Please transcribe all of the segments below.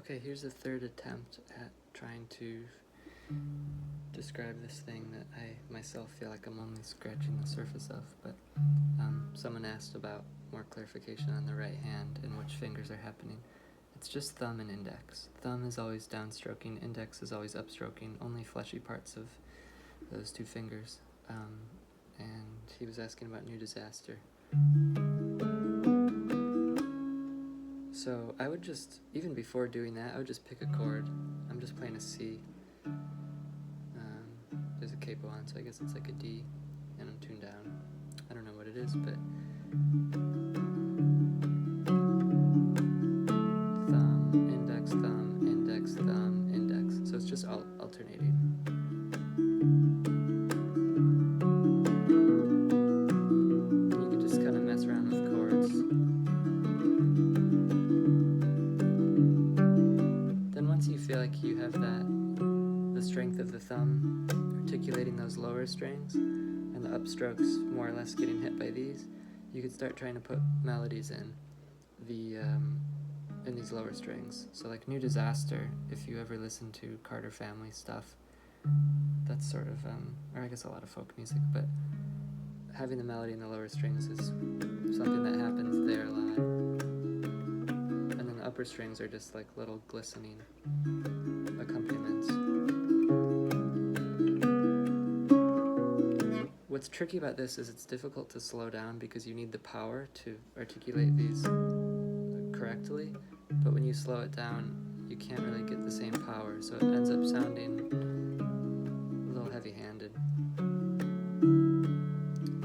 Okay, here's a third attempt at trying to describe this thing that I myself feel like I'm only scratching the surface of, but someone asked about more clarification on the right hand and which fingers are happening. It's just thumb and index. Thumb is always downstroking, index is always upstroking, only fleshy parts of those two fingers. And he was asking about New Disaster. So I would just, even before doing that, I would just pick a chord. I'm just playing a C. There's a capo on, so I guess it's like a D, and I'm tuned down. I don't know what it is, but thumb, index, thumb, index, thumb, index. So it's just alternating. You can just kind of mess around with chords. Then once you feel like you have the strength of the thumb articulating those lower strings and the upstrokes more or less getting hit by these, you could start trying to put melodies in these lower strings. So like New Disaster, if you ever listen to Carter Family stuff, that's sort of, or I guess a lot of folk music, but having the melody in the lower strings is something that happens there a lot. And then the upper strings are just like little glistening accompaniments. What's tricky about this is it's difficult to slow down because you need the power to articulate these correctly, but when you slow it down, you can't really get the same power, so it ends up sounding a little heavy-handed.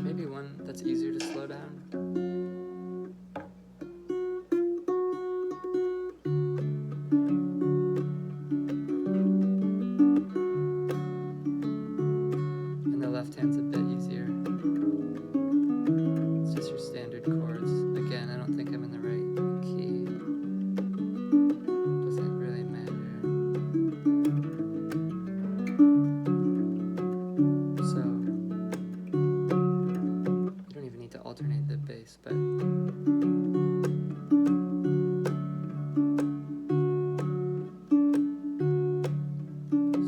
Maybe one that's easier to slow down. And the left hand's a bit easier. It's just your standard chords. Again, I don't think I'm in the right key. Doesn't really matter. So, you don't even need to alternate the bass, but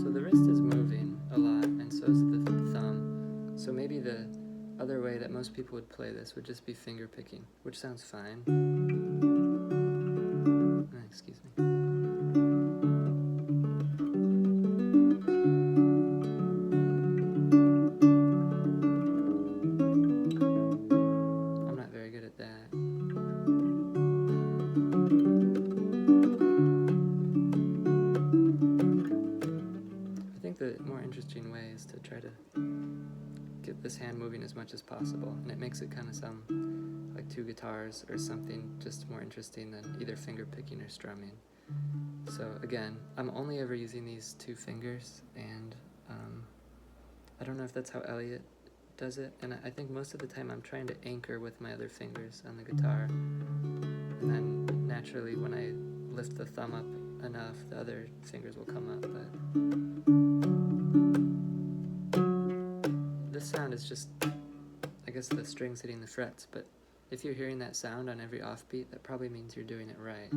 so the wrist is moving a lot, and so is the thumb. So maybe the other way that most people would play this would just be finger picking, which sounds fine. Excuse me. I'm not very good at that. I think the more interesting way is to try to get this hand moving as much as possible, and it makes it kind of sound like two guitars or something just more interesting than either finger picking or strumming. So again, I'm only ever using these two fingers, and I don't know if that's how Elliott does it, and I think most of the time I'm trying to anchor with my other fingers on the guitar, and then naturally when I lift the thumb up enough, the other fingers will come up, but this sound is just, I guess, the strings hitting the frets, but if you're hearing that sound on every offbeat, that probably means you're doing it right.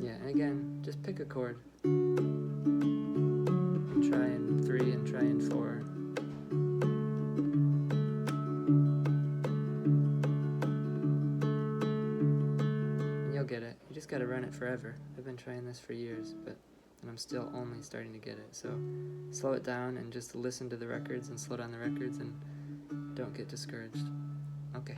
Yeah, and again, just pick a chord. And try in 3 and try in 4. Get it. You just gotta run it forever. I've been trying this for years, and I'm still only starting to get it. So slow it down and just listen to the records and slow down the records and don't get discouraged. Okay.